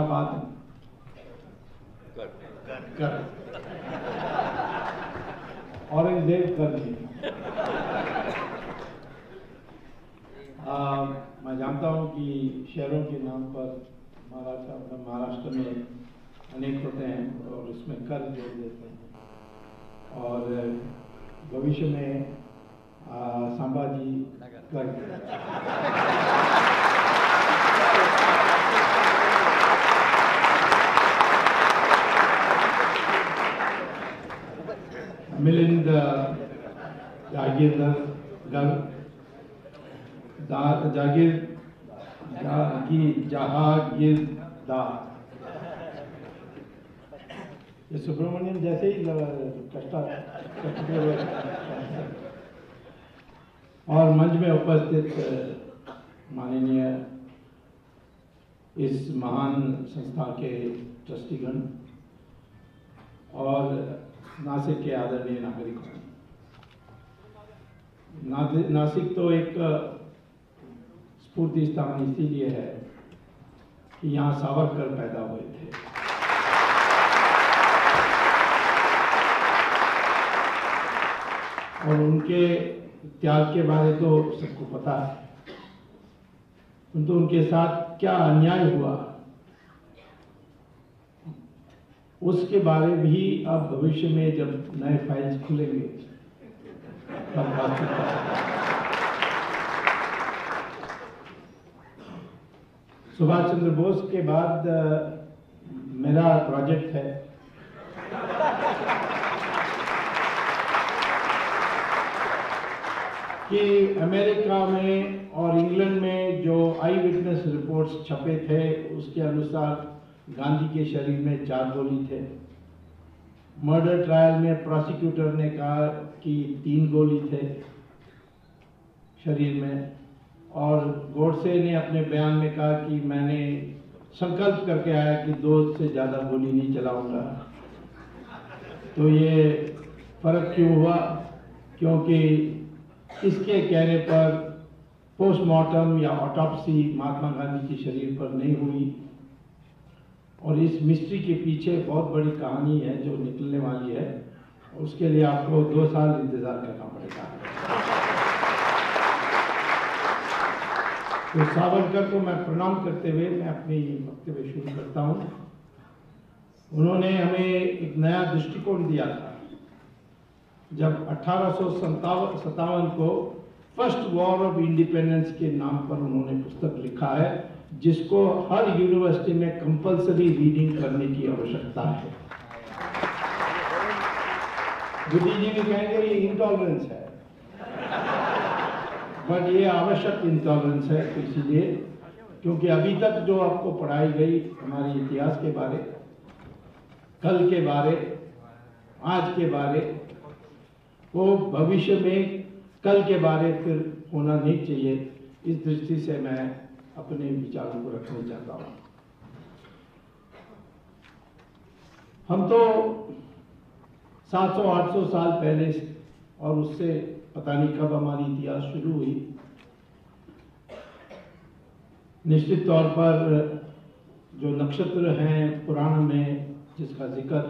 पात कर औरंगजेब कर दिए। मैं जानता हूँ कि शहरों के नाम पर महाराष्ट्र में अनेक होते हैं और इसमें कर जोड़ देते हैं और भविष्य में संभाजी कर मिलिंद जागीरदार जहागीरदार, ये सुब्रमण्यम जैसे ही कष्टा और मंच में उपस्थित माननीय इस महान संस्था के ट्रस्टीगण और नासिक के आदरणीय नागरिकों, नासिक तो एक स्फूर्ति स्थान इसीलिए है कि यहाँ सावरकर पैदा हुए थे। और उनके त्याग के बारे तो सबको पता है, परंतु उनके साथ क्या अन्याय हुआ उसके बारे भी अब भविष्य में जब नए फाइल्स खुलेंगे तब बात करता है। सुभाष चंद्र बोस के बाद मेरा प्रोजेक्ट है कि अमेरिका में और इंग्लैंड में जो आई विटनेस रिपोर्ट्स छपे थे उसके अनुसार गांधी के शरीर में 4 गोली थे। मर्डर ट्रायल में प्रोसिक्यूटर ने कहा कि 3 गोली थे शरीर में, और गोडसे ने अपने बयान में कहा कि मैंने संकल्प करके आया कि 2 से ज़्यादा गोली नहीं चलाऊंगा। तो ये फर्क क्यों हुआ? क्योंकि इसके कहने पर पोस्टमार्टम या ऑटोप्सी महात्मा गांधी के शरीर पर नहीं हुई, और इस मिस्ट्री के पीछे बहुत बड़ी कहानी है जो निकलने वाली है। उसके लिए आपको 2 साल इंतजार करना पड़ेगा। तो सावरकर को मैं प्रणाम करते हुए मैं अपनी वक्तव्य शुरू करता हूँ। उन्होंने हमें एक नया दृष्टिकोण दिया था जब 1857 को फर्स्ट वॉर ऑफ इंडिपेंडेंस के नाम पर उन्होंने पुस्तक लिखा है, जिसको हर यूनिवर्सिटी में कंपलसरी रीडिंग करने की आवश्यकता है। बुद्धि जी भी कहेंगे ये इंटॉलरेंस है, बट ये आवश्यक इंटॉलरेंस है। तो इसीलिए क्योंकि अभी तक जो आपको पढ़ाई गई हमारे इतिहास के बारे, कल के बारे, आज के बारे, वो भविष्य में कल के बारे फिर होना नहीं चाहिए। इस दृष्टि से मैं अपने विचारों को रखना चाहता हूं। हम तो 700-800 साल पहले और उससे पता नहीं कब हमारी इतिहास शुरू हुई। निश्चित तौर पर जो नक्षत्र हैं पुराण में जिसका जिक्र,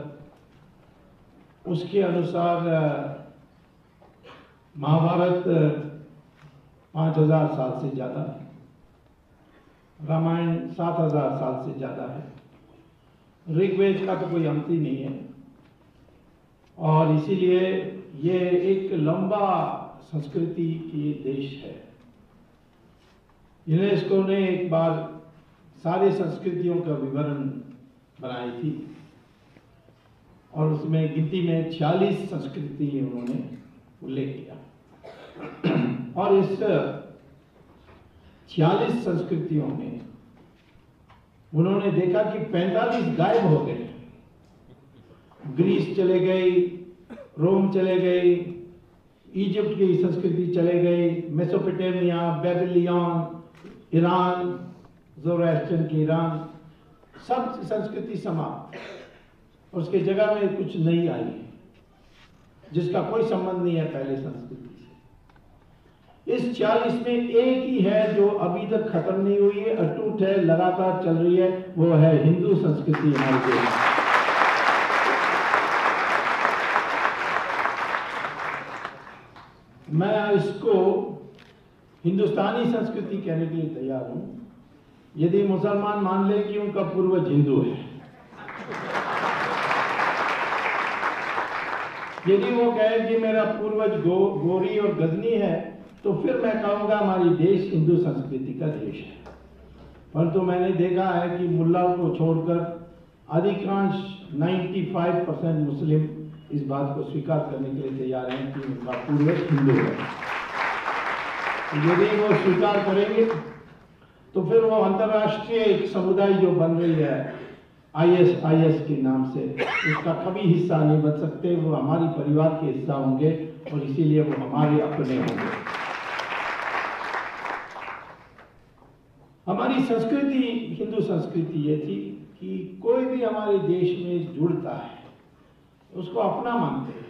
उसके अनुसार महाभारत 5000 साल से ज्यादा है, रामायण 7000 साल से ज्यादा है, ऋग्वेद का तो कोई अंत ही नहीं है। और इसीलिए ये एक लंबा संस्कृति की देश है। यूनेस्को ने एक बार सारी संस्कृतियों का विवरण बनाई थी और उसमें गिनती में 46 संस्कृति उन्होंने उल्लेख किया। और इस 46 संस्कृतियों में उन्होंने देखा कि 45 गायब हो गए। ग्रीस चले गई, रोम चले गई, इजिप्ट की संस्कृति चले गई, मेसोपोटामिया, बेबीलोन, ईरान, ज़ोरास्ट्रियन की ईरान, सब संस्कृति समाप्त। उसके जगह में कुछ नई आई जिसका कोई संबंध नहीं है पहले संस्कृति से। इस 40 में एक ही है जो अभी तक खत्म नहीं हुई है, अटूट है, लगातार चल रही है, वो है हिंदू संस्कृति हमारे देश में। मैं इसको हिंदुस्तानी संस्कृति कहने के लिए तैयार हूं यदि मुसलमान मान ले कि उनका पूर्वज हिंदू है। यदि वो कहे कि मेरा पूर्वज गोरी और गजनी है, तो फिर मैं कहूंगा हमारी देश हिंदू संस्कृति का देश है। परंतु मैंने देखा है कि मुल्लाओं को छोड़कर अधिकांश 95% मुस्लिम इस बात को स्वीकार करने के लिए तैयार हैं कि उनका पूर्वज हिंदू है। यदि वो स्वीकार करेंगे तो फिर वो अंतर्राष्ट्रीय एक समुदाय जो बन रही है ISIS के नाम से, उसका कभी हिस्सा नहीं बन सकते। वो हमारी परिवार के हिस्सा होंगे और इसीलिए वो हमारे अपने होंगे। हमारी संस्कृति, हिंदू संस्कृति ये थी कि कोई भी हमारे देश में जुड़ता है उसको अपना मानते हैं।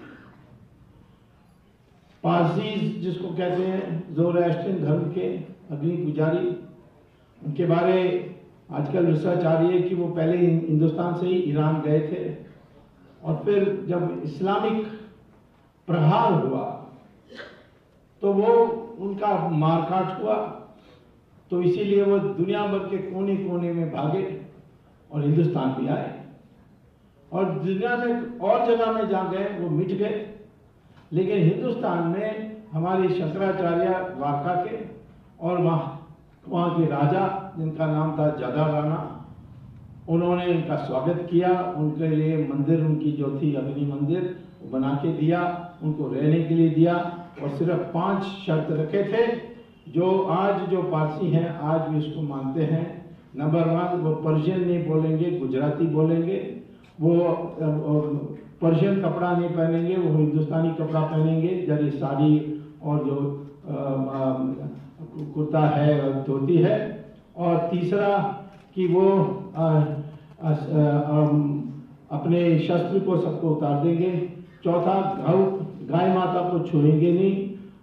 पारसीज जिसको कहते हैं, ज़ोरास्ट्रियन धर्म के अग्नि पुजारी, उनके बारे आजकल रिसर्च आ रही है कि वो पहले हिंदुस्तान से ही ईरान गए थे और फिर जब इस्लामिक प्रहार हुआ तो वो उनका मारकाट हुआ, तो इसीलिए वो दुनिया भर के कोने कोने में भागे और हिंदुस्तान भी आए और दुनिया में और जगह में जहाँ गए वो मिट गए। लेकिन हिंदुस्तान में हमारे शंकराचार्य द्वारका के और वहाँ के राजा जिनका नाम था जदा राणा, उन्होंने उनका स्वागत किया। उनके लिए मंदिर, उनकी जो थी अग्नि मंदिर, वो बना के दिया, उनको रहने के लिए दिया और सिर्फ 5 शर्त रखे थे जो आज जो पारसी हैं आज भी उसको मानते हैं। नंबर 1, वो पर्शियन नहीं बोलेंगे, गुजराती बोलेंगे। वो पर्शियन कपड़ा नहीं पहनेंगे, वो हिंदुस्तानी कपड़ा पहनेंगे, जरी साड़ी और जो कुर्ता है, धोती है। और तीसरा कि वो अपने शस्त्र को सबको उतार देंगे। चौथा, गाय माता को छुएंगे नहीं।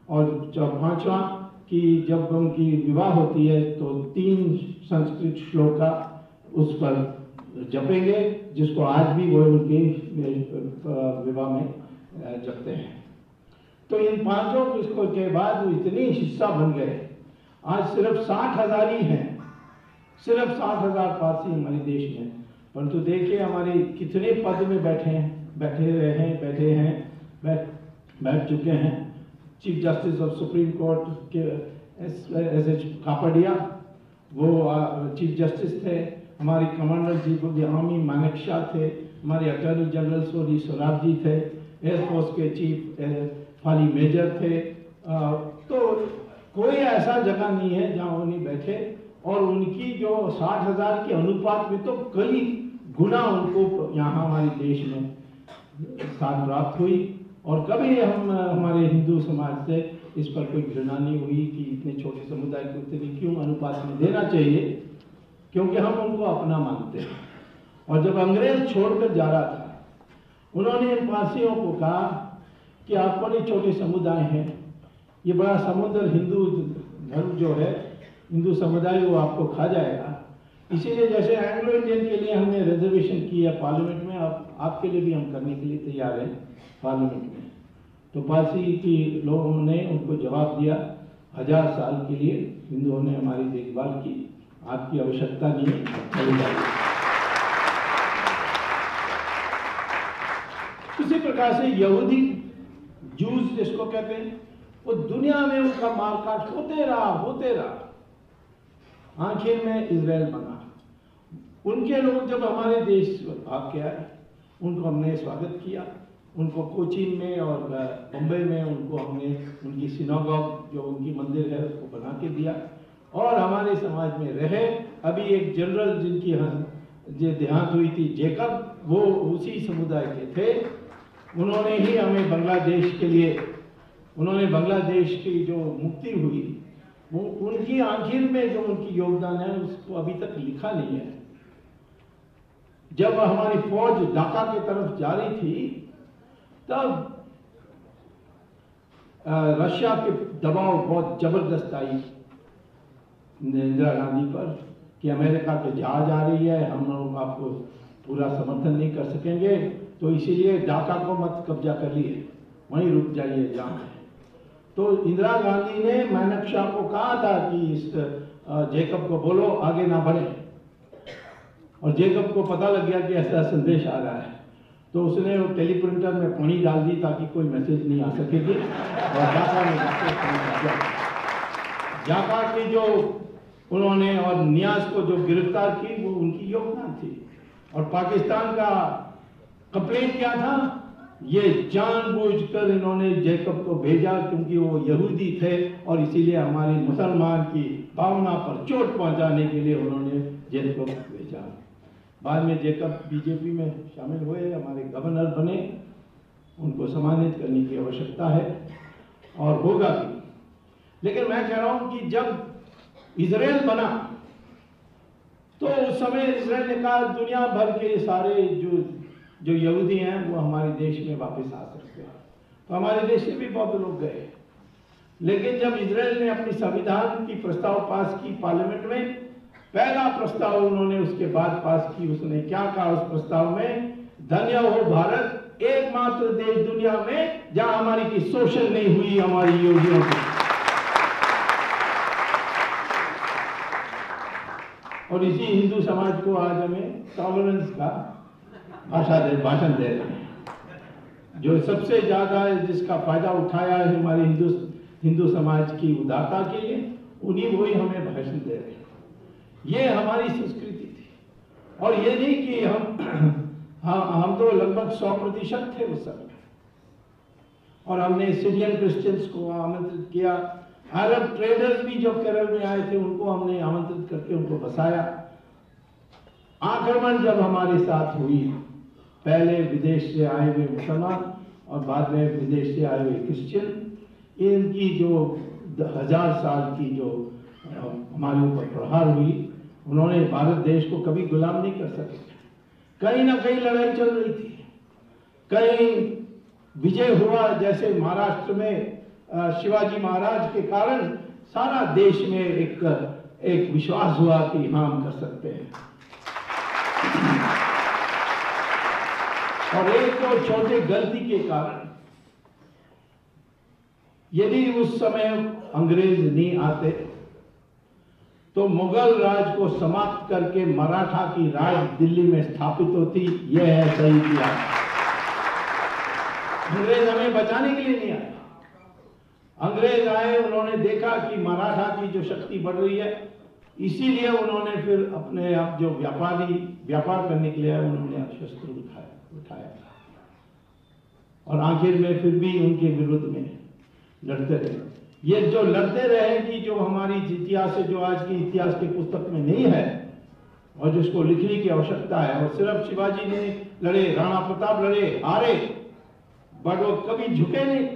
और 5वां कि जब उनकी विवाह होती है तो 3 संस्कृत श्लोक का उस पर जपेंगे, जिसको आज भी वो उनके विवाह में जपते हैं। तो इन 5 के बाद वो इतने हिस्सा बन गए, आज सिर्फ 60,000 ही हैं, सिर्फ 60,000 पारसी हमारे देश में। परंतु देखिए हमारे कितने पद में बैठ चुके हैं। Chief justice of supreme court के एस.एच. कापड़िया, वो चीफ जस्टिस थे। हमारे commander chief of the army Manekshaw थे। हमारे attorney general sorry Swaraj ji थे। एयरफोर्स के चीफ फाली मेजर थे। तो कोई ऐसा जगह नहीं है जहां वो नहीं बैठे और उनकी जो 60,000 के अनुपात में तो कई गुना उनको यहाँ हमारे देश में स्थान प्राप्त हुई। और कभी हमारे हिंदू समाज से इस पर कोई घृणा नहीं हुई कि इतने छोटे समुदाय को इतनी क्यों अनुपात में देना चाहिए, क्योंकि हम उनको अपना मानते हैं। और जब अंग्रेज छोड़कर जा रहा था, उन्होंने इन पारसियों को कहा कि आप बड़े छोटे समुदाय हैं, ये बड़ा समुद्र हिंदू धर्म जो है, हिंदू समुदाय वो आपको खा जाएगा। इसीलिए जैसे एंग्लो इंडियन के लिए हमने रिजर्वेशन की है पार्लियामेंट में, आपके लिए भी हम करने के लिए तैयार हैं पार्लियामेंट में। तो पारसी की लोगों ने उनको जवाब दिया, 1000 साल के लिए हिंदुओं ने हमारी देखभाल की, आपकी आवश्यकता नहीं है। इसी प्रकार से यहूदी, जूस जिसको कहते हैं, वो दुनिया में उनका मारकाट होते रहा। आखिर में इजराइल बना। उनके लोग जब हमारे देश भाग के आए, उनको हमने स्वागत किया। उनको कोचीन में और बम्बई में उनको हमने उनकी सिनागॉग जो उनकी मंदिर है उसको बना के दिया और हमारे समाज में रहे। अभी एक जनरल जिनकी देहांत हुई थी, जेकब, वो उसी समुदाय के थे। उन्होंने ही हमें बांग्लादेश के लिए, उन्होंने बांग्लादेश की जो मुक्ति हुई, वो उनकी आखिर में जो उनकी योगदान है उसको अभी तक लिखा नहीं है। जब हमारी फौज ढाका की तरफ जा रही थी, तब रशिया के दबाव बहुत जबरदस्त आई इंदिरा गांधी पर कि अमेरिका के जहाज आ रही है, हम लोग आपको पूरा समर्थन नहीं कर सकेंगे, तो इसीलिए ढाका को मत कब्जा कर लिए, वहीं रुक जाइए जहाँ है। तो इंदिरा गांधी ने मानेक शॉ को कहा था कि इस जेकब को बोलो आगे ना बढ़े, और जेकब को पता लग गया कि ऐसा संदेश आ रहा है, तो उसने वो टेलीप्रिंटर में पानी डाल दी ताकि कोई मैसेज नहीं आ सकेगी, और जाका की जो उन्होंने और नियाज को जो गिरफ्तार की वो उनकी योगदान थी। और पाकिस्तान का कंप्लेंट क्या था, ये जानबूझकर इन्होंने जेकब को भेजा क्योंकि वो यहूदी थे और इसीलिए हमारी मुसलमान की भावना पर चोट पहुंचाने के लिए उन्होंने जेकब को भेजा। बाद में जेकब बीजेपी में शामिल हुए, हमारे गवर्नर बने, उनको सम्मानित करने की आवश्यकता है और होगा भी। लेकिन मैं कह रहा हूं कि जब इजराइल बना तो उस समय इजराइल ने कहा दुनिया भर के सारे जो यहूदी हैं वो हमारे देश में वापस आ सकते हैं, तो हमारे देश से भी बहुत लोग गए। लेकिन जब इजराइल ने अपनी संविधान की प्रस्ताव पास की पार्लियामेंट में, पहला प्रस्ताव उन्होंने उसके बाद पास की, उसने क्या कहा उस प्रस्ताव में, धन्य हो भारत, एकमात्र देश दुनिया में जहां हमारी की शोषण नहीं हुई हमारी यहूदियों की। और इसी हिंदू समाज को आज हमें टॉलरेंस का भाषण दे रहे हैं, जो सबसे ज्यादा जिसका फायदा उठाया है हमारे हिंदू समाज की उदारता के लिए, उन्हीं को ही हमें भाषण दे रहे हैं। ये हमारी संस्कृति थी। और ये नहीं कि हम तो लगभग 100% थे उस समय, और हमने सीरियन क्रिश्चियंस को आमंत्रित किया, अरब ट्रेडर्स भी जो केरल में आए थे उनको हमने आमंत्रित करके उनको बसाया। आक्रमण जब हमारे साथ हुई, पहले विदेश से आए हुए मुसलमान और बाद में विदेश से आए हुए क्रिश्चियन, इनकी जो 1000 साल की जो हमारे ऊपर प्रहार हुई, उन्होंने भारत देश को कभी गुलाम नहीं कर सके। कहीं ना कहीं लड़ाई चल रही थी, कहीं विजय हुआ, जैसे महाराष्ट्र में शिवाजी महाराज के कारण सारा देश में एक विश्वास हुआ कि हाँ हम कर सकते हैं। और एक तो छोटे गलती के कारण, यदि उस समय अंग्रेज नहीं आते तो मुगल राज को समाप्त करके मराठा की राज दिल्ली में स्थापित होती। यह है सही किया। अंग्रेज हमें बचाने के लिए नहीं आए। अंग्रेज आए, उन्होंने देखा कि मराठा की जो शक्ति बढ़ रही है, इसीलिए उन्होंने फिर अपने आप जो व्यापार करने के लिए उन्होंने शस्त्र उठाया और आखिर में फिर भी उनके विरुद्ध में लड़ते रहे। ये जो लड़ते रहे कि जो हमारी इतिहास है, जो आज की इतिहास की पुस्तक में नहीं है और जिसको लिखने की आवश्यकता है, और सिर्फ शिवाजी ने लड़े, राणा प्रताप लड़े, हारे, बट वो कभी झुके नहीं।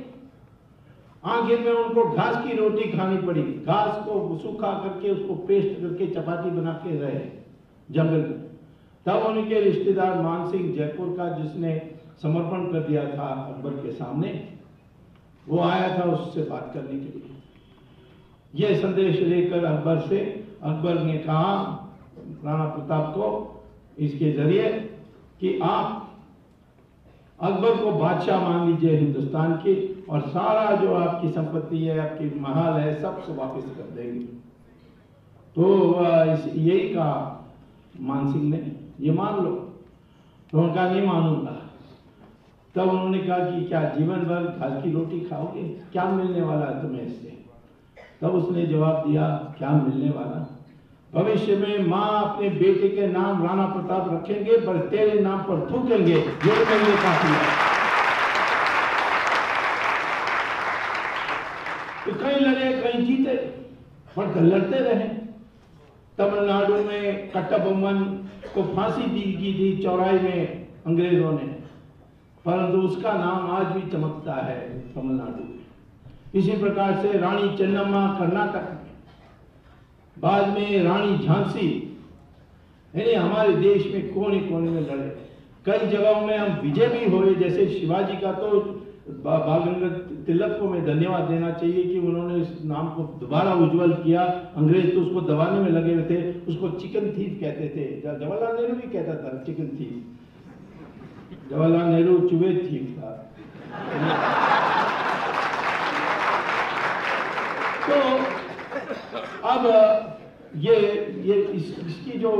आखिर में उनको घास की रोटी खानी पड़ी, घास को सूखा करके उसको पेस्ट करके चपाती बना के रहे जंगल में। तब उनके रिश्तेदार मान सिंह जयपुर का, जिसने समर्पण कर दिया था अकबर के सामने, वो आया था उससे बात करने के लिए। ये संदेश लेकर अकबर से, अकबर ने कहा राणा प्रताप को इसके जरिए कि आप अकबर को बादशाह मान लीजिए हिंदुस्तान की, और सारा जो आपकी संपत्ति है, आपकी महल है, सबको वापस कर देंगे। तो यही कहा मान सिंह ने, ये मान लो। तो उनका नहीं मानूंगा। तब उन्होंने कहा कि क्या जीवन भर घास की रोटी खाओगे, क्या मिलने वाला है तुम्हें इससे? तब उसने जवाब दिया, क्या मिलने वाला, भविष्य में माँ अपने बेटे के नाम राणा प्रताप रखेंगे पर तेरे नाम पर थूकेंगे, ये मेरे लिए काफी है। तो कहीं लड़े कहीं जीते, पर लड़ते रहे। तमिलनाडु में कट्टाबोम्मन को फांसी दी गई थी चौराहे में अंग्रेजों ने, परंतु उसका नाम आज भी चमकता है तमिलनाडु में। इसी प्रकार से रानी चेन्नम्मा कर्नाटक में, बाद में रानी झांसी, यानी हमारे देश में कोने कोने में लड़े। कई जगहों में हम विजय भी हुए, जैसे शिवाजी का तो बाल गंगाधर तिलक को मैं धन्यवाद देना चाहिए कि उन्होंने इस नाम को दोबारा उज्जवल किया। अंग्रेज तो उसको दबाने में लगे हुए थे, उसको चिकन थीफ कहते थे। जवाहरलाल नेहरू भी कहता था चिकन थीफ, जवाहरलाल नेहरू चूहे थीफ था। तो अब ये इसकी जो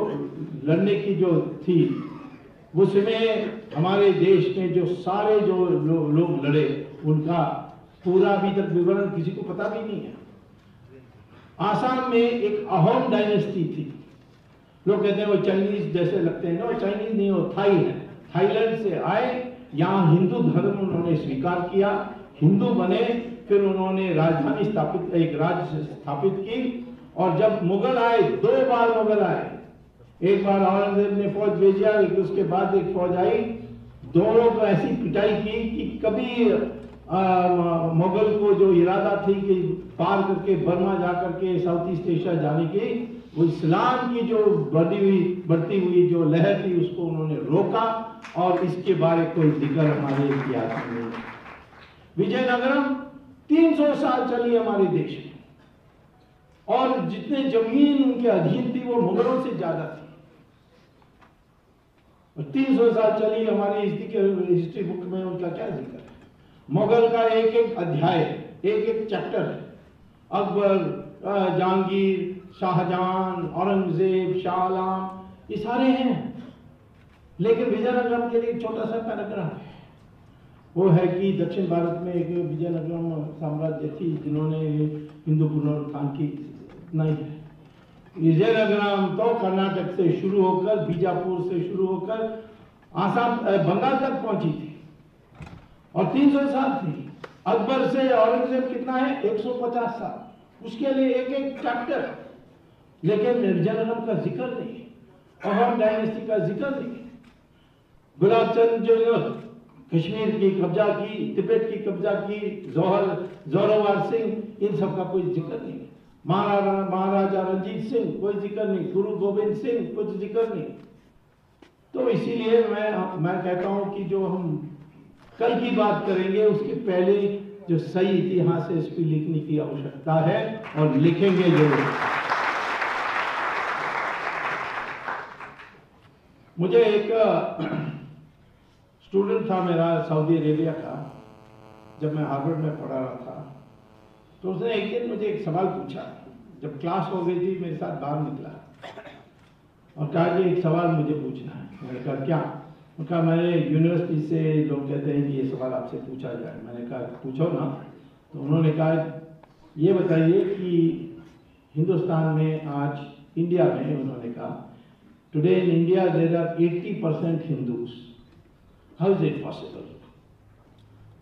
लड़ने की जो थी, उसमें हमारे देश में जो सारे जो लोग लड़े, उनका पूरा अभी तक विवरण किसी को पता भी नहीं है। आसाम में एक अहोम डायनेस्टी थी। लोग कहते हैं वो चाइनीज जैसे लगते हैं, ना चाइनीज नहीं, वो थाई है। थाईलैंड से आए, यहाँ हिंदू धर्म उन्होंने स्वीकार किया, हिंदू बने, फिर उन्होंने राजधानी स्थापित, एक राज्य स्थापित की। और जब मुगल आए, 2 बार मुगल आए, एक बार औरंगजेब ने फौज भेजा, उसके बाद एक फौज आई, दोनों को ऐसी पिटाई की कि कभी मुगल को जो इरादा थी कि पार करके बर्मा जाकर के साउथ ईस्ट एशिया जाने की, वो इस्लाम की जो बढ़ती हुई जो लहर थी, उसको उन्होंने रोका। और इसके बारे कोई जिक्र हमारे इतिहास में नहीं। विजयनगरम 300 साल चली हमारे देश में, और जितने जमीन उनके अधीन थी वो मुगलों से ज्यादा थी। 300 साल चली हमारी हिस्ट्री बुक में उनका क्या जिक्र है। मुगल का एक एक अध्याय, एक एक चैप्टर है। अकबर, जहांगीर, शाहजहां, औरंगजेब, शाह आलम, ये सारे हैं। लेकिन विजयनगरम के लिए एक छोटा सा पैराग्राफ है। वो है कि दक्षिण भारत में एक विजयनगरम साम्राज्य थी, जिन्होंने हिंदू पुनरुत्थान की, इतना ही है। विजयनगरम तो कर्नाटक से शुरू होकर, बीजापुर से शुरू होकर आसाम, बंगाल तक पहुंची थी, और 300 साल थी। अकबर से औरंगजेब कितना है? 150 साल। उसके लिए एक एक चैप्टर। लेकिन विजयनगरम का जिक्र नहीं, अहोम डायनेस्टी का जिक्र नहीं। गुलाब चंद जो कश्मीर की कब्जा की, तिब्बत की कब्जा की, जोरावर सिंह, इन सब का कोई जिक्र नहीं। महाराजा रंजीत सिंह, कोई जिक्र नहीं। गुरु गोविंद सिंह, कुछ जिक्र नहीं। तो इसीलिए मैं कहता हूं कि जो हम कल की बात करेंगे, उसके पहले जो सही इतिहास है, इसकी लिखने की आवश्यकता है, और लिखेंगे जरूर। मुझे एक स्टूडेंट था मेरा सऊदी अरेबिया का, जब मैं हार्वर्ड में पढ़ा रहा था, तो उसने एक दिन मुझे एक सवाल पूछा। जब क्लास हो गई थी, मेरे साथ बाहर निकला और कहा कि एक सवाल मुझे पूछना है। मैंने कहा क्या? उनका मैंने यूनिवर्सिटी से लोग कहते हैं कि ये सवाल आपसे पूछा जाए। मैंने कहा पूछो ना। तो उन्होंने कहा ये बताइए कि हिंदुस्तान में आज, इंडिया में, उन्होंने कहा today in India there are 80% Hindus, how is it possible?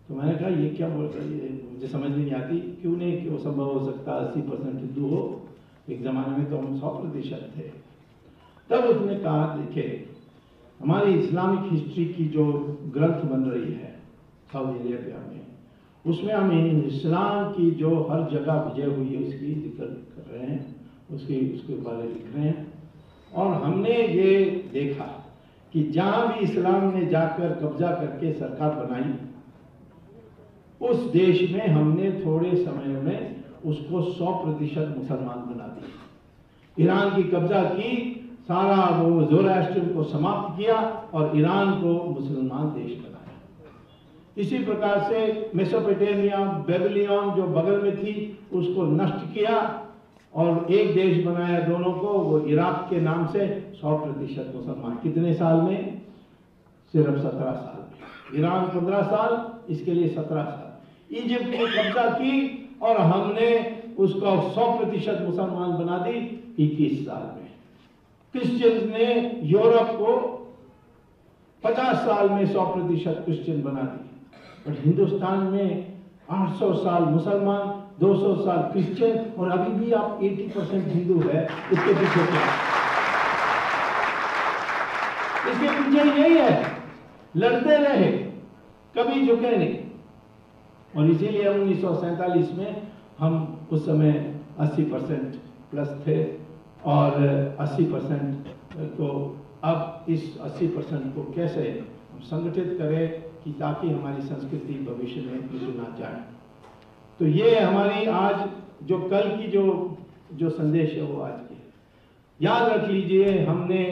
तो मैंने कहा ये क्या बोल रही है, मुझे समझ नहीं आती। क्यों नहीं, क्यों संभव हो सकता 80% हिंदू हो? एक जमाने में तो हम 100% थे। तब उसने कहा देखिए, हमारी इस्लामिक हिस्ट्री की जो ग्रंथ बन रही है सऊदी अरेबिया में, उसमें हम इस्लाम की जो हर जगह विजय हुई है उसकी जिक्र कर रहे हैं, उसके बारे लिख रहे हैं। और हमने ये देखा कि जहां भी इस्लाम ने जाकर कब्जा करके सरकार बनाई, उस देश में हमने थोड़े समय में उसको 100% मुसलमान बना दिया। ईरान की कब्जा की, सारा वो ज़ोरास्ट्रियन को समाप्त किया और ईरान को मुसलमान देश बनाया। इसी प्रकार से मेसोपोटामिया, बेबीलोन जो बगल में थी, उसको नष्ट किया और एक देश बनाया दोनों को, वो इराक के नाम से। 100% मुसलमान। कितने साल में? सिर्फ 17 साल में। ईरान 15 साल, इसके लिए 17 साल। इजिप्ट ने कब्जा की और हमने उसको 100% मुसलमान बना दी 21 साल में। क्रिश्चियंस ने यूरोप को 50 साल में 100% क्रिश्चियन बना दी। और हिंदुस्तान में 800 साल मुसलमान, 200 साल क्रिश्चियन, और अभी भी आप 80% हिंदू है। इसके पीछे क्या? इसके पीछे यही है, लड़ते रहे, कभी झुके नहीं। और इसीलिए 1947 में हम उस समय 80% प्लस थे, और 80% को, अब इस 80% को कैसे हम संगठित करें कि ताकि हमारी संस्कृति भविष्य में भूल ना जाए। तो ये हमारी आज जो कल की जो संदेश है वो आज की याद रख लीजिए। हमने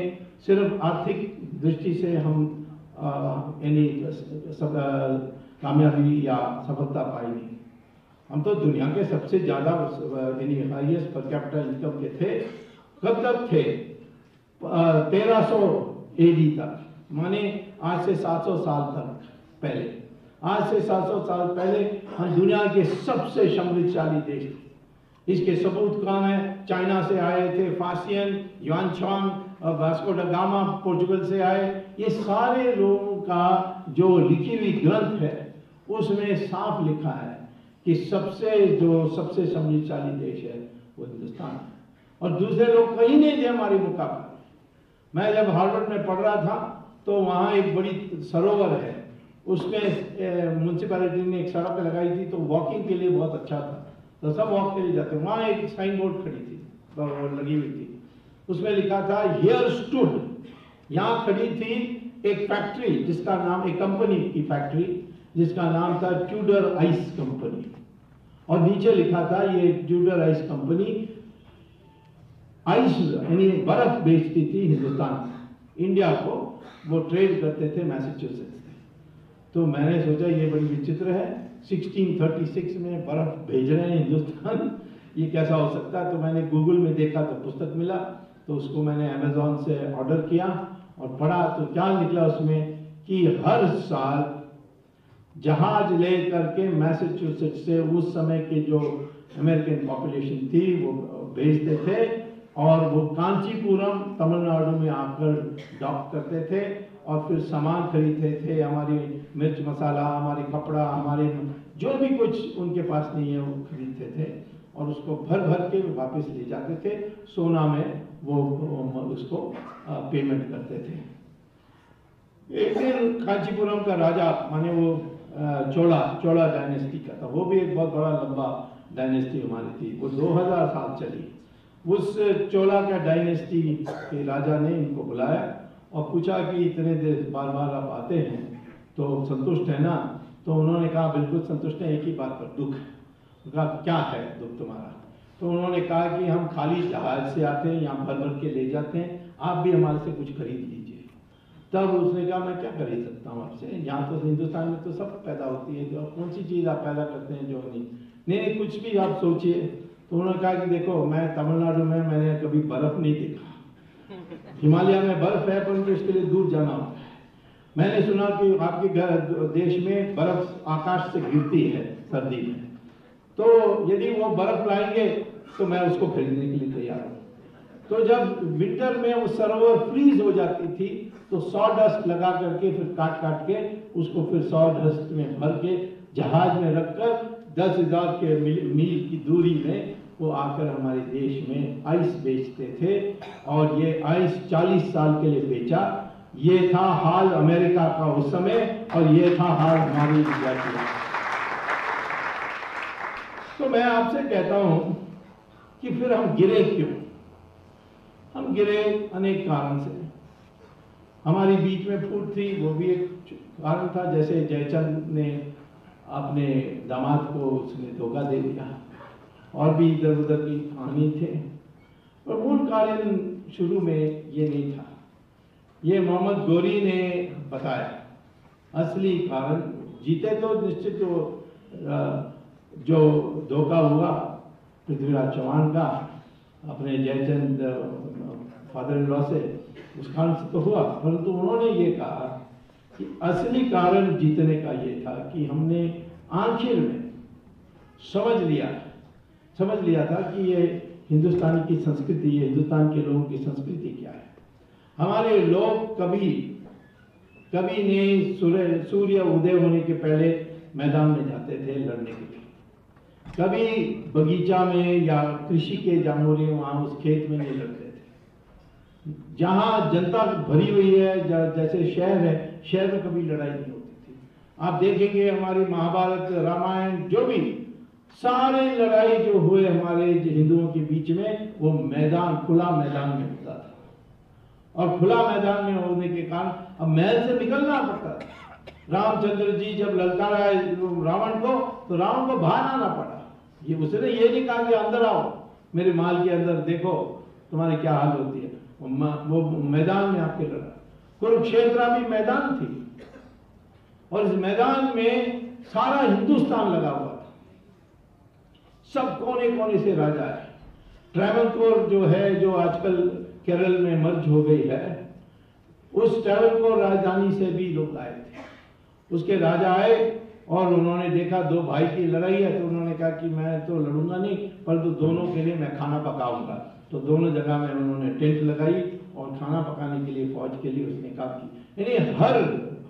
सिर्फ आर्थिक दृष्टि से हम यानी कामयाबी या सफलता पाई नहीं। हम तो दुनिया के सबसे ज्यादा यानी हाईएस्ट पर कैपिटा इनकम के थे। कब तक थे? 1300 एडी तक, माने आज से 700 साल तक पहले। आज से 700 साल पहले हम दुनिया के सबसे समृद्धशाली देश थे। इसके सबूत कहाँ है? चाइना से आए थे फासियन, युआनचांग, वास्को ड गामा पोर्चुगल से आए। ये सारे लोगों का जो लिखी हुई ग्रंथ है उसमें साफ लिखा है कि सबसे समृद्धशाली देश है वो हिंदुस्तान है, और दूसरे लोग कहीं नहीं थे हमारे मुकाबले। मैं जब हार्वर्ड में पढ़ रहा था तो वहाँ एक बड़ी सरोवर है, उसमें म्यूनसिपैलिटी ने एक सड़क लगाई थी, तो वॉकिंग के लिए बहुत अच्छा था, तो सब वॉक के लिए जाते। वहाँ एक साइन बोर्ड खड़ी थी, लगी हुई थी, उसमें लिखा था हियर स्टूड, यहाँ खड़ी थी एक फैक्ट्री जिसका नाम, एक कंपनी की फैक्ट्री जिसका नाम था ट्यूडर आइस कंपनी, और नीचे लिखा था ये ट्यूडर आइस कंपनी आइस यानी बर्फ बेचती थी हिंदुस्तान, इंडिया को वो ट्रेड करते थे मैसेच्यूसेट्स से। तो मैंने सोचा ये बड़ी विचित्र है, 1636 में बर्फ भेज रहे हैं हिंदुस्तान, ये कैसा हो सकता है? तो मैंने गूगल में देखा तो पुस्तक मिला, तो उसको मैंने अमेज़न से ऑर्डर किया और पढ़ा। तो क्या निकला उसमें कि हर साल जहाज ले करके मैसेच्यूसेट्स से उस समय के जो अमेरिकन पॉपुलेशन थी वो भेजते थे, और वो कांचीपुरम तमिलनाडु में आकर डॉक करते थे और फिर सामान खरीदते थे, हमारी मिर्च मसाला, हमारे कपड़ा, हमारे जो भी कुछ उनके पास नहीं है वो खरीदते थे, और उसको भर भर के वापस ले जाते थे। सोना में वो उसको पेमेंट करते थे। एक दिन कांचीपुरम का राजा, माने वो चोला डायनेस्टी का था, वो भी एक बहुत बड़ा लंबा डायनेस्टी हमारी थी, वो 2000 साल चली। उस चोला का डायनेस्टी के राजा ने इनको बुलाया और पूछा कि इतने देर बार बार आप आते हैं तो संतुष्ट है ना? तो उन्होंने कहा बिल्कुल संतुष्ट है, एक ही बात पर दुख है। कहा क्या है दुख तुम्हारा? तो उन्होंने कहा कि हम खाली जहाज से आते हैं, यहाँ भर भर के ले जाते हैं, आप भी हमारे से कुछ खरीद लीजिए। तब उसने कहा मैं क्या खरीद सकता हूँ आपसे, यहाँ तो हिंदुस्तान में तो सब पैदा होती है, जो कौन सी चीज़ आप पैदा करते हैं जो नहीं कुछ भी आप सोचिए। तो उन्होंने कहा कि देखो मैं तमिलनाडु में मैंने कभी बर्फ नहीं देखा, हिमालय में बर्फ है परंतु इसके लिए दूर जाना होता है। मैंने सुना कि आपके देश में बर्फ आकाश से गिरती है सर्दी में, तो यदि वो बर्फ लाएंगे तो मैं उसको खरीदने के लिए तैयार हूँ। तो जब विंटर में वो सरोवर फ्रीज हो जाती थी तो सॉडस्ट लगा करके फिर काट के उसको फिर सॉडस्ट में भर के जहाज में रखकर 10,000 के मील की दूरी में वो आकर हमारे देश में आइस बेचते थे, और ये आइस 40 साल के लिए बेचा। ये था हाल अमेरिका का उस समय, और ये था हाल हमारी इंडिया का। तो मैं आपसे कहता हूं कि फिर हम गिरे क्यों? हम गिरे अनेक कारण से। हमारी बीच में फूट थी, वो भी एक कारण था। जैसे जयचंद ने अपने दामाद को उसने धोखा दे दिया, और भी इधर उधर की कहानी थे, और मूल कारण शुरू में ये नहीं था, ये मोहम्मद गोरी ने बताया। असली कारण जीते तो निश्चित जो धोखा हुआ पृथ्वीराज चौहान का अपने जयचंद फादर इन लॉ से, उस कारण से तो हुआ, परंतु उन्होंने ये कहा कि असली कारण जीतने का ये था कि हमने आखिर में समझ लिया था कि ये हिंदुस्तान की संस्कृति, ये हिंदुस्तान के लोगों की संस्कृति क्या है। हमारे लोग कभी नहीं सूर्य उदय होने के पहले मैदान में जाते थे लड़ने के लिए, कभी बगीचा में या कृषि के जामोरे वहां उस खेत में नहीं लड़ते थे। जहां जनता भरी हुई है, जैसे शहर है, शहर में कभी लड़ाई नहीं होती थी। आप देखेंगे हमारी महाभारत, रामायण, जो भी सारे लड़ाई जो हुए हमारे हिंदुओं के बीच में, वो मैदान, खुला मैदान में होता था। और खुला मैदान में होने के कारण अब महल से निकलना पड़ता था। रामचंद्र जी जब ललकारा रावण को, तो रावण को बाहर आना पड़ा। ये उसने ये नहीं कहा कि अंदर आओ मेरे महल के अंदर, देखो तुम्हारी क्या हाल होती है। वो मैदान में आके लड़ा। कुरुक्षेत्र भी मैदान थी और इस मैदान में सारा हिंदुस्तान लगा हुआ था, सब कोने कोने से राजा है। ट्रैवनकोर जो है, जो आजकल केरल में मर्ज हो गई है, उस ट्रैवनकोर राजधानी से भी लोग आए थे। उसके राजा आए और उन्होंने देखा दो भाई की लड़ाई है, तो उन्होंने कहा कि मैं तो लड़ूंगा नहीं, परंतु दोनों के लिए मैं खाना पकाऊंगा। तो दोनों जगह में उन्होंने टेंट लगाई और खाना पकाने के लिए फौज के लिए उसने कहा कि यानी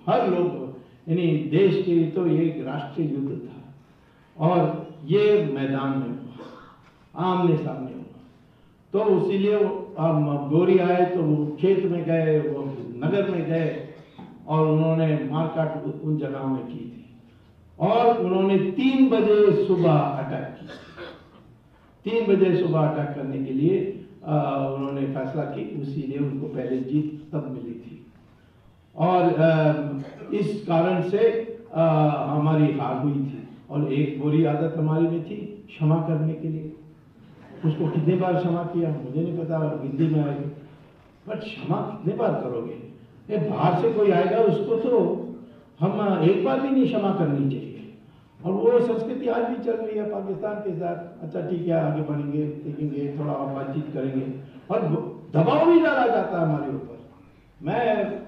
हर लोग यानी देश के लिए तो ये एक राष्ट्रीय युद्ध था और ये मैदान में हुआ, आमने सामने हुआ। तो इसीलिए गोरी आए तो वो खेत में गए, वो नगर में गए और उन्होंने मारकाट उन जगहों में की थी और उन्होंने 3 बजे सुबह अटैक किया। 3 बजे सुबह अटैक करने के लिए उन्होंने फैसला की, इसीलिए उनको पहले जीत तब मिली थी। और इस कारण से हमारी हार हुई थी। और एक बुरी आदत हमारी में थी क्षमा करने के लिए। उसको कितने बार क्षमा किया मुझे नहीं पता, हिंदी में आएगी, बट क्षमा कितने बार करोगे? ये बाहर से कोई आएगा उसको तो हम एक बार भी नहीं क्षमा करनी चाहिए। और वो संस्कृति आज भी चल रही है पाकिस्तान के साथ। अच्छा ठीक है, आगे बढ़ेंगे, देखेंगे, थोड़ा और बातचीत करेंगे और दबाव भी डाला जाता है हमारे ऊपर। मैं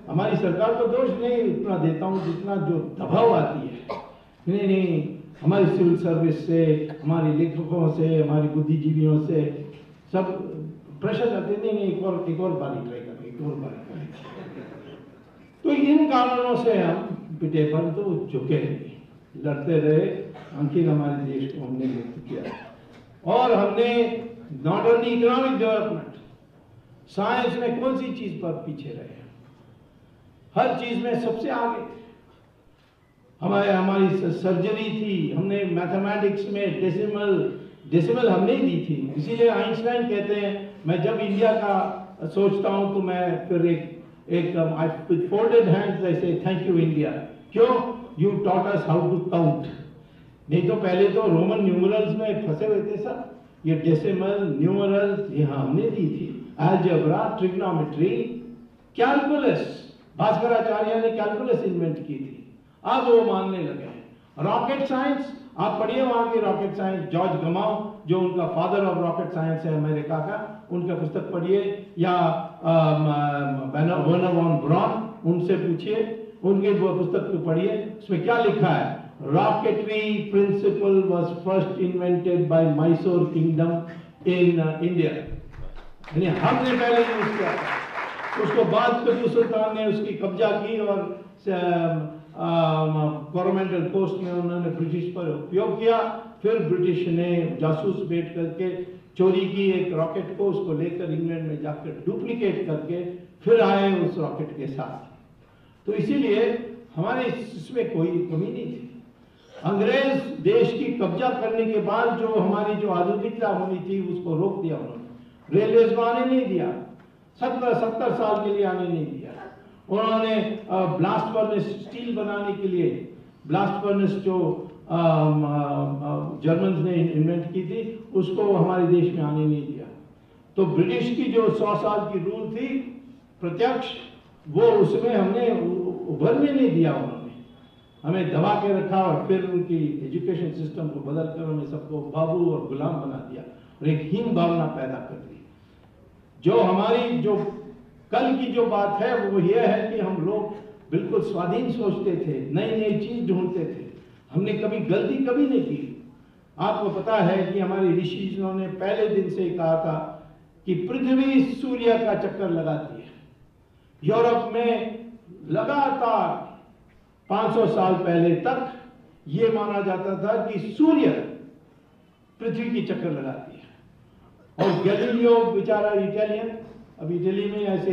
हमारी सरकार को दोष नहीं उतना देता हूँ जितना जो दबाव आती है। नहीं, हमारी सिविल सर्विस से, हमारे लेखकों से, हमारी बुद्धिजीवियों से सब प्रेशर करते नहीं, एक और बारी ट्राई करेंगे, एक और बारी करेंगे। तो इन कारणों से हम पिटे पर तो झुके नहीं, लड़ते रहे। अंकित हमारे देश को हमने मुक्त किया और हमने not only economic development, science में कौन सी चीज पर पीछे रहे? हर चीज में सबसे आगे। हमारी सर्जरी थी, हमने मैथमेटिक्स में डेसिमल हमने ही दी थी। इसीलिए आइंस्टाइन कहते हैं, मैं जब इंडिया का सोचता हूं तो मैं फिर एक with folded hands I say thank you India. क्यों? You taught us how to count. नहीं तो पहले तो रोमन न्यूमरल्स में फंसे हुए थे सब। ये डेसिमल, न्यूमरल्स ये हमने दी थी। अलजेब्रा, ट्रिग्नोमेट्री, कैलकुलस, भास्कराचार्य ने कैलकुलस इन्वेंट की थी। अब वो मानने लगे हैं। रॉकेट साइंस आप पढ़िए, वहां की रॉकेट साइंस, जॉर्ज गमाओ जो उनका फादर ऑफ रॉकेट साइंस है अमेरिका का, उनका पुस्तक पढ़िए, या वर्नर वॉन ब्रॉन, उनसे पूछिए, उनके वो पुस्तक को पढ़िए। उसमें क्या लिखा है? Rocketry principle was first invented by Mysore kingdom in India. यानी हमने पहले यूज किया, उसको बाद टिपू सुल्तान ने उसकी कब्जा की और कोरोमेंटल पोस्ट में उन्होंने ब्रिटिश पर उपयोग किया। फिर ब्रिटिश ने जासूस भेज करके चोरी की एक रॉकेट को, उसको लेकर इंग्लैंड में जाकर डुप्लीकेट करके फिर आए उस रॉकेट के साथ। तो इसीलिए हमारे इसमें कोई कमी नहीं थी। अंग्रेज देश की कब्जा करने के बाद जो हमारी जो आधुनिकता होनी थी उसको रोक दिया उन्होंने। रेलवे को आने नहीं दिया, 70 साल के लिए आने नहीं दिया। उन्होंने ब्लास्ट फर्नेस स्टील बनाने के लिए, ब्लास्ट फर्नेस जो जर्मन्स ने इन्वेंट की थी, उसको हमारे देश में आने नहीं दिया। तो ब्रिटिश की जो 100 साल की रूल थी प्रत्यक्ष, वो उसमें हमने उभरने नहीं दिया। उन्होंने हमें दबा के रखा और फिर उनकी एजुकेशन सिस्टम को बदल कर हमें सबको बाबू और गुलाम बना दिया और एक हीन भावना पैदा कर दी। जो हमारी जो कल की जो बात है वो ये है कि हम लोग बिल्कुल स्वाधीन सोचते थे, नई नई चीज ढूंढते थे। हमने कभी गलती कभी नहीं की। आपको पता है कि हमारे ऋषि ने पहले दिन से कहा था कि पृथ्वी सूर्य का चक्कर लगाती है। यूरोप में लगातार 500 साल पहले तक ये माना जाता था कि सूर्य पृथ्वी की चक्कर लगाती है। और गैलीलियो बेचारा इटालियन, अब इटली में ऐसे